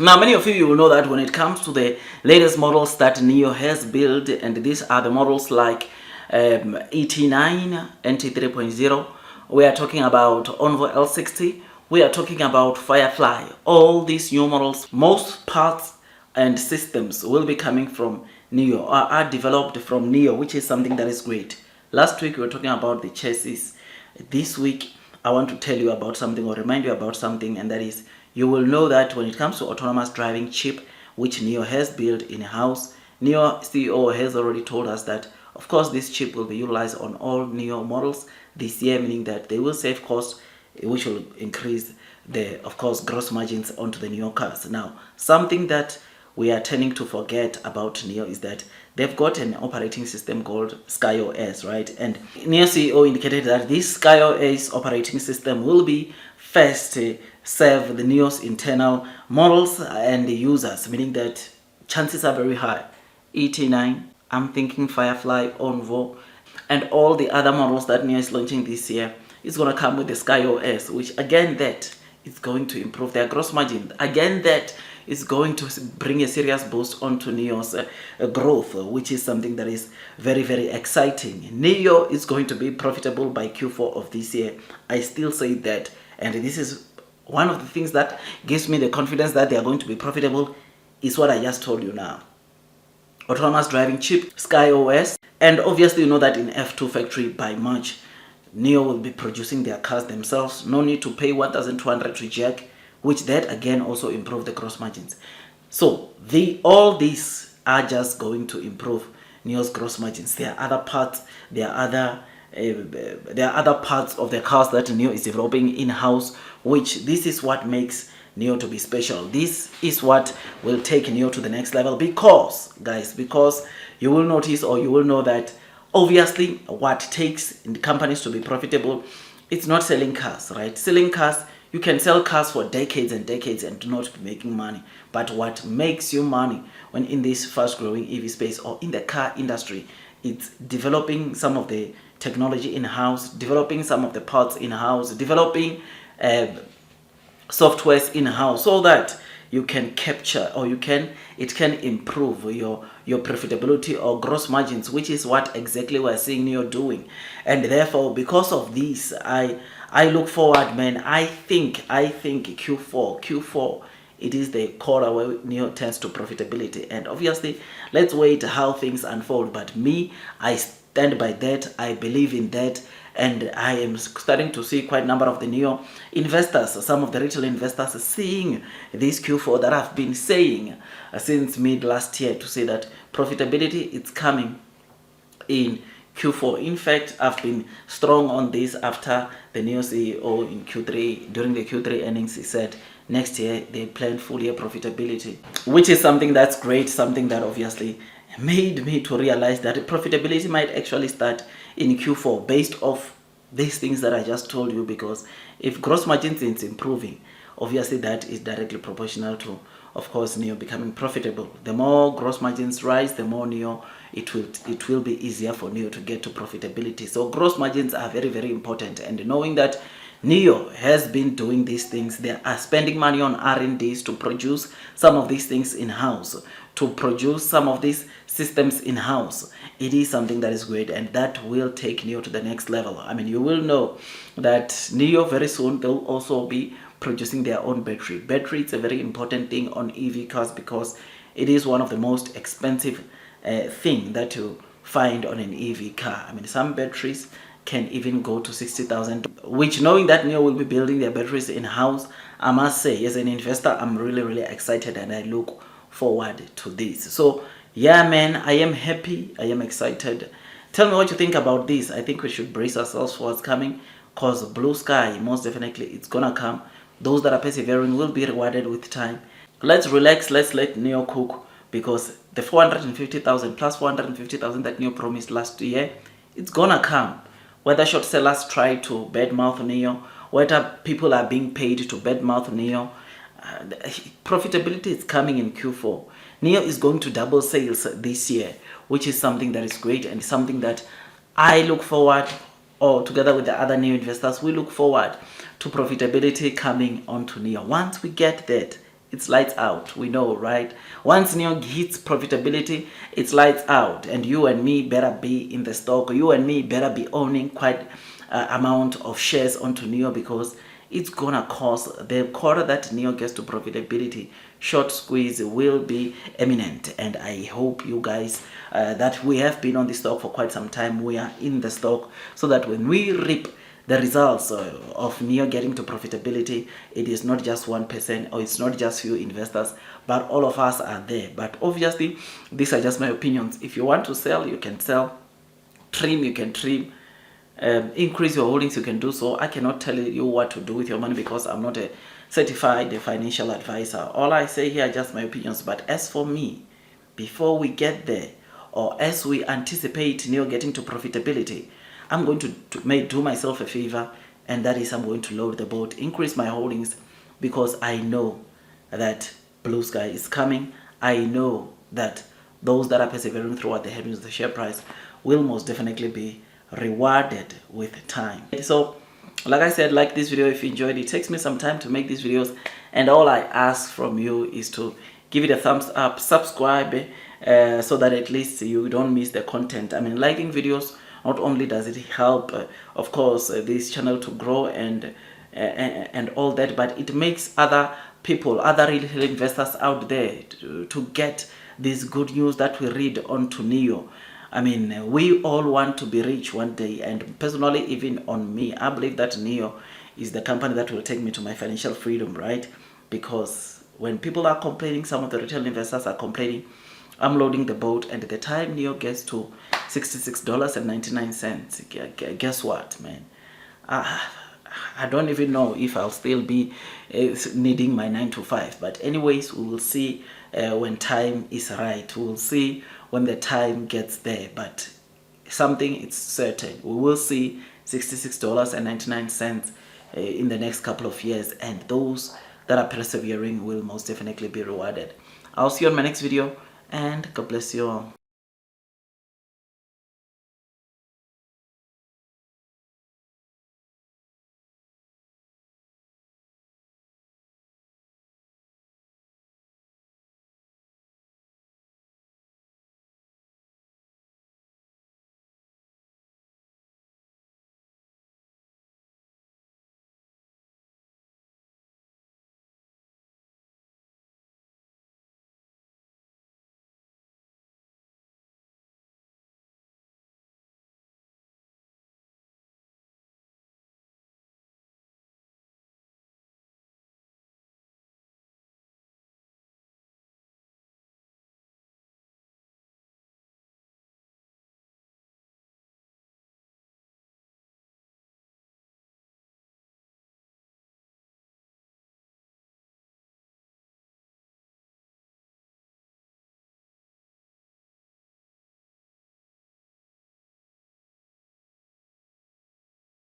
Now, many of you will know that when it comes to the latest models that NIO has built, and these are the models like ET9, NT3.0, we are talking about Onvo L60, we are talking about Firefly. All these new models, most parts and systems will be coming from NIO, or are developed from NIO, which is something that is great. Last week we were talking about the chassis. This week I want to tell you about something, or remind you about something, and that is, you will know that when it comes to autonomous driving chip, which NIO has built in-house, NIO CEO has already told us that, of course, this chip will be utilized on all NIO models this year, meaning that they will save costs, which will increase the, of course, gross margins onto the NIO cars. Now, something that we are tending to forget about NIO is that they've got an operating system called SkyOS, right? And NIO CEO indicated that this SkyOS operating system will be first serve the NIO's internal models and the users, meaning that chances are very high. ET9, I'm thinking Firefly, Onvo, and all the other models that NIO is launching this year is going to come with the SkyOS, which again, that is going to improve their gross margin. Again, that is going to bring a serious boost onto NIO's growth, which is something that is very, very exciting. NIO is going to be profitable by Q4 of this year. I still say that, and this is one of the things that gives me the confidence that they are going to be profitable, is what I just told you now. Autonomous driving chip, SkyOS, and obviously you know that in F2 factory by March, NIO will be producing their cars themselves. No need to pay 1,200 to Jack, which that again also improve the gross margins. So all these are just going to improve NIO's gross margins. There are other parts, there are other parts of the cars that NIO is developing in-house, which this is what makes NIO to be special. This is what will take NIO to the next level, because, guys, because you will notice, or you will know that obviously what takes companies to be profitable, it's not selling cars, right? Selling cars, you can sell cars for decades and decades and not be making money. But what makes you money when in this fast-growing EV space or in the car industry, it's developing some of the technology in-house, developing some of the parts in-house, developing softwares in-house, so that you can capture, or it can improve your profitability or gross margins, which is what exactly we're seeing NIO doing. And therefore, because of this, I look forward, man. I think Q4 it is the quarter where NIO turns to profitability. And obviously, let's wait how things unfold. But me, I stand by that. I believe in that. And I am starting to see quite a number of the NIO investors, some of the retail investors, seeing this Q4 that I've been saying since mid last year, to say that profitability is coming in Q4. In fact, I've been strong on this after the NIO CEO in Q3, during the Q3 earnings, he said next year they plan full year profitability, which is something that's great, something that obviously made me to realize that profitability might actually start in Q4 based off these things that I just told you. Because if gross margins is improving, obviously that is directly proportional to, of course, NIO becoming profitable. The more gross margins rise, the more NIO it will be easier for NIO to get to profitability. So gross margins are very, very important, and knowing that NIO has been doing these things, they are spending money on R&Ds to produce some of these things in-house, to produce some of these systems in-house. It is something that is great, and that will take NIO to the next level. I mean, you will know that NIO very soon, they'll also be producing their own battery. Battery is a very important thing on EV cars, because it is one of the most expensive thing that you find on an EV car. I mean, some batteries can even go to 60,000, which, knowing that NIO will be building their batteries in-house, I must say, as an investor, I'm really, really excited, and I look forward to this. So yeah, man, I am happy, I am excited. Tell me what you think about this. I think we should brace ourselves for what's coming, because blue sky, most definitely, it's gonna come. Those that are persevering will be rewarded with time. Let's relax, let's let NIO cook, because the 450,000 plus 450,000 that NIO promised last year, it's gonna come. Whether short sellers try to badmouth NIO, whether people are being paid to badmouth NIO, profitability is coming in Q4. NIO is going to double sales this year, which is something that is great, and something that I look forward, or together with the other NIO investors, we look forward to profitability coming onto NIO. Once we get that, it's lights out. We know, right? Once NEO hits profitability, it's lights out, and you and me better be in the stock. You and me better be owning quite amount of shares onto NEO, because it's gonna cause the quarter that NEO gets to profitability, short squeeze will be imminent. And I hope you guys that we have been on the stock for quite some time, we are in the stock, so that when we reap the results of NEO getting to profitability, it is not just one person, or it's not just few investors, but all of us are there. But obviously, these are just my opinions. If you want to sell, you can sell. Trim, you can trim. Increase your holdings, you can do so. I cannot tell you what to do with your money, because I'm not a certified financial advisor. All I say here are just my opinions. But as for me, before we get there, or as we anticipate NEO getting to profitability, I'm going to do myself a favor, and that is I'm going to load the boat, increase my holdings, because I know that blue sky is coming. I know that those that are persevering throughout the headwinds of the share price will most definitely be rewarded with time. So like I said, like this video if you enjoyed it. It takes me some time to make these videos, and all I ask from you is to give it a thumbs up, subscribe, so that at least you don't miss the content. I mean, liking videos, not only does it help of course this channel to grow and all that, but it makes other people, other retail investors out there to get this good news that we read onto NEO. I mean, we all want to be rich one day, and personally, even on me, I believe that NEO is the company that will take me to my financial freedom, right? Because when people are complaining, some of the retail investors are complaining, I'm loading the boat, and at the time NEO gets to $66.99, guess what, man? I don't even know if I'll still be needing my 9 to 5. But anyways, we will see when time is right. We will see when the time gets there. But something is certain. We will see $66.99 in the next couple of years. And those that are persevering will most definitely be rewarded. I'll see you on my next video. And God bless you all.